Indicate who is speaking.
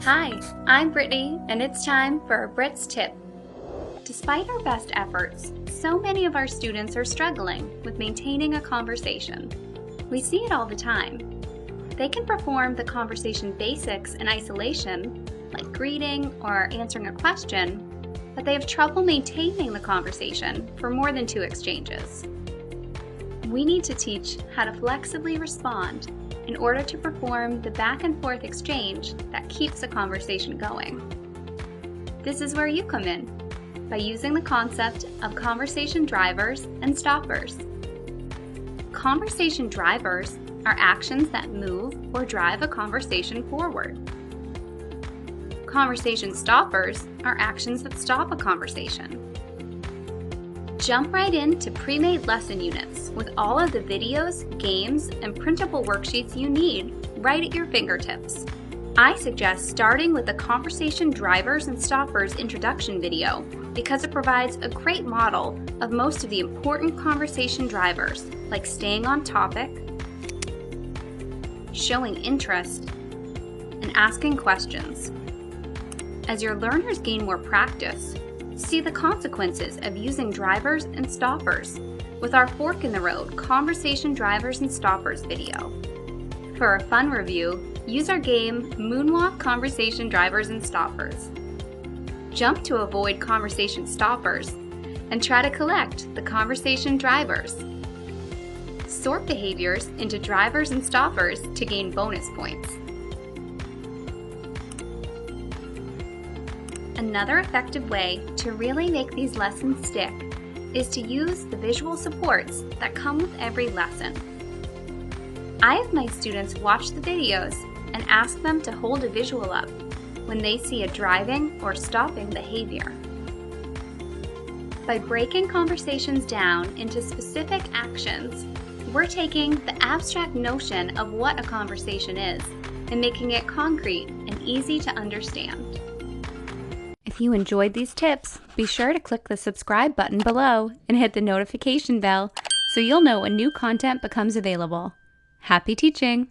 Speaker 1: Hi, I'm Brittany, and it's time for a Britt's tip. Despite our best efforts, so many of our students are struggling with maintaining a conversation. We see it all the time. They can perform the conversation basics in isolation, like greeting or answering a question, but they have trouble maintaining the conversation for more than 2 exchanges. We need to teach how to flexibly respond in order to perform the back and forth exchange that keeps a conversation going. This is where you come in, by using the concept of conversation drivers and stoppers. Conversation drivers are actions that move or drive a conversation forward. Conversation stoppers are actions that stop a conversation. Jump right into pre-made lesson units with all of the videos, games, and printable worksheets you need right at your fingertips. I suggest starting with the Conversation Drivers and Stoppers introduction video because it provides a great model of most of the important conversation drivers like staying on topic, showing interest, and asking questions. As your learners gain more practice, see the consequences of using drivers and stoppers with our Fork in the Road Conversation Drivers and Stoppers video. For a fun review, use our game Moonwalk Conversation Drivers and Stoppers. Jump to avoid conversation stoppers and try to collect the conversation drivers. Sort behaviors into drivers and stoppers to gain bonus points. Another effective way to really make these lessons stick is to use the visual supports that come with every lesson. I have my students watch the videos and ask them to hold a visual up when they see a driving or stopping behavior. By breaking conversations down into specific actions, we're taking the abstract notion of what a conversation is and making it concrete and easy to understand. If you enjoyed these tips, be sure to click the subscribe button below and hit the notification bell so you'll know when new content becomes available. Happy teaching!